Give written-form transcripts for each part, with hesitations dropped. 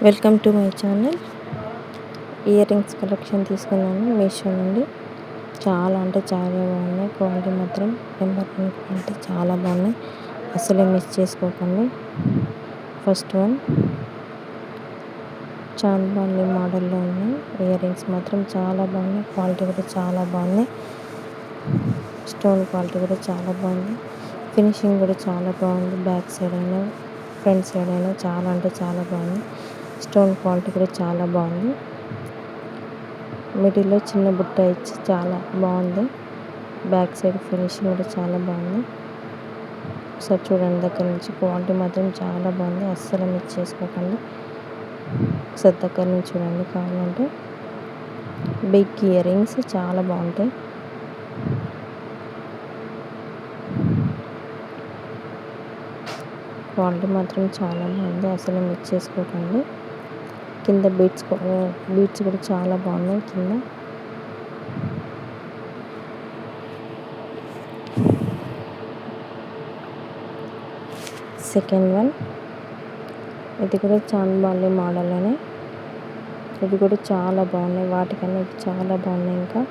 Welcome to my channel. Ear rings collection తీసుకున్నాను మీషో నుండి. చాలా అంటే చాలా బాగున్నాయి. క్వాలిటీ మాత్రం నెంబర్ 1 క్వాలిటీ, చాలా బాగున్నాయి. అసలు మిస్ చేసుకోకండి. ఫస్ట్ వన్ చాంద్బాలి మోడల్లో ఉన్నాయి. ఇయర్ రింగ్స్ మాత్రం చాలా బాగున్నాయి. క్వాలిటీ కూడా చాలా బాగున్నాయి. స్టోన్ క్వాలిటీ కూడా చాలా బాగుంది. ఫినిషింగ్ కూడా చాలా బాగుంది. బ్యాక్ సైడ్ అయినా ఫ్రంట్ సైడ్ అయినా చాలా అంటే చాలా బాగుంది. స్టోన్ క్వాలిటీ కూడా చాలా బాగుంది. మిడిల్లో చిన్న బుట్ట ఇచ్చి చాలా బాగుంది. బ్యాక్ సైడ్ ఫినిషింగ్ కూడా చాలా బాగుంది. ఒకసారి చూడండి దగ్గర నుంచి. క్వాలిటీ మాత్రం చాలా బాగుంది. అస్సలు మిస్ చేసుకోకండి. ఒకసారి దగ్గర నుంచి చూడండి. కావాలంటే బిగ్ ఇయర్ రింగ్స్ చాలా బాగుంటాయి. క్వాలిటీ మాత్రం చాలా బాగుంది. అసలు మిస్ చేసుకోకండి. కింద బీట్స్ కూడా చాలా బాగున్నాయి. కింద సెకండ్ వన్, ఇది కూడా చాంద్బాలి మోడల్లోనే. ఇది కూడా చాలా బాగున్నాయి. వాటికన్నా ఇది చాలా బాగున్నాయి. ఇంకా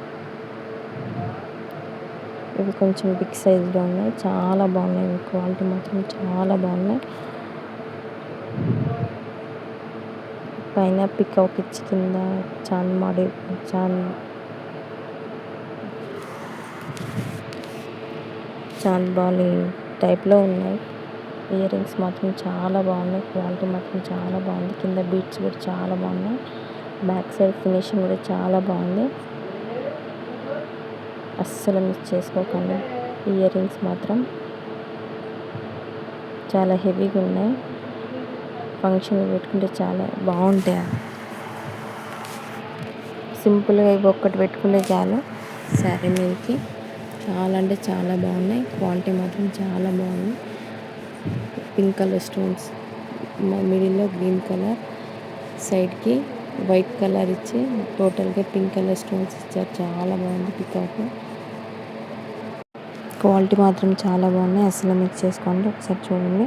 ఇవి కొంచెం బిగ్ సైజులో ఉన్నాయి. చాలా బాగున్నాయి. క్వాలిటీ మాత్రం చాలా బాగున్నాయి. పైన పికాక్ ఇచ్చి కింద చాంద్బాలి టైప్లో ఉన్నాయి. ఇయర్ రింగ్స్ మాత్రం చాలా బాగున్నాయి. క్వాలిటీ మాత్రం చాలా బాగుంది. కింద బీట్స్ కూడా చాలా బాగున్నాయి. బ్యాక్ సైడ్ ఫినిషింగ్ కూడా చాలా బాగుంది. అస్సలు మిస్ చేసుకోకండి. ఇయర్ రింగ్స్ మాత్రం చాలా హెవీగా ఉన్నాయి. ఫంక్షన్ పెట్టుకుంటే చాలా బాగుంటాయి. సింపుల్గా ఇవి ఒక్కటి పెట్టుకుంటే చాలు శారీ మీదకి. చాలా అంటే చాలా బాగున్నాయి. క్వాలిటీ మాత్రం చాలా బాగుంది. పింక్ కలర్ స్టోన్స్, మిడిల్లో గ్రీన్ కలర్, సైడ్కి వైట్ కలర్ ఇచ్చి టోటల్గా పింక్ కలర్ స్టోన్స్ ఇచ్చారు. చాలా బాగుంది. పికాక్ క్వాలిటీ మాత్రం చాలా బాగున్నాయి. అసలు మిక్స్ చేసుకోండి. ఒకసారి చూడండి.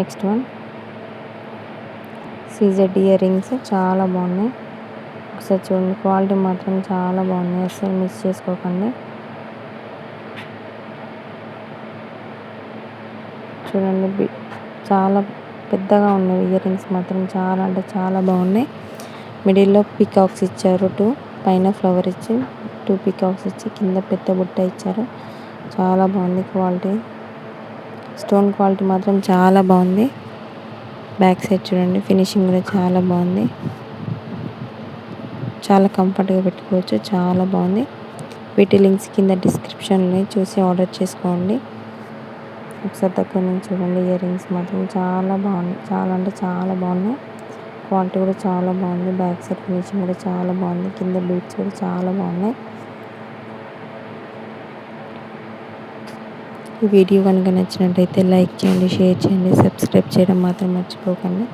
Next one CZ ear rings చాలా బాగున్నాయి. ఒకసారి చూడండి. క్వాలిటీ మాత్రం చాలా బాగున్నాయి. అసలు మిస్ చేసుకోకండి. చూడండి, చాలా పెద్దగా ఉన్నాయి. ఇయర్ రింగ్స్ మాత్రం చాలా అంటే చాలా బాగున్నాయి. మిడిల్లో పికాక్స్ ఇచ్చారు. 2 పైన ఫ్లవర్ ఇచ్చి 2 పికాక్స్ ఇచ్చి కింద పెద్ద బుట్ట ఇచ్చారు. చాలా బాగుంది. క్వాలిటీ స్టోన్ క్వాలిటీ మాత్రం చాలా బాగుంది. బ్యాక్ సైడ్ చూడండి. ఫినిషింగ్ కూడా చాలా బాగుంది. చాలా కంఫర్ట్గా పెట్టుకోవచ్చు. చాలా బాగుంది. వీటి లింక్స్ కింద డిస్క్రిప్షన్లో చూసి ఆర్డర్ చేసుకోండి. ఒకసారి దగ్గర నుంచి చూడండి. ఇయర్ రింగ్స్ మాత్రం చాలా బాగున్నాయి. చాలా అంటే చాలా బాగున్నాయి. క్వాలిటీ కూడా చాలా బాగుంది. బ్యాక్ సైడ్ ఫినిషింగ్ కూడా చాలా బాగుంది. కింద బీట్స్ కూడా చాలా బాగున్నాయి. ఈ వీడియో కనుక నచ్చినట్టయితే లైక్ చేయండి, షేర్ చేయండి, సబ్స్క్రైబ్ చేయడం మాత్రం మర్చిపోకండి.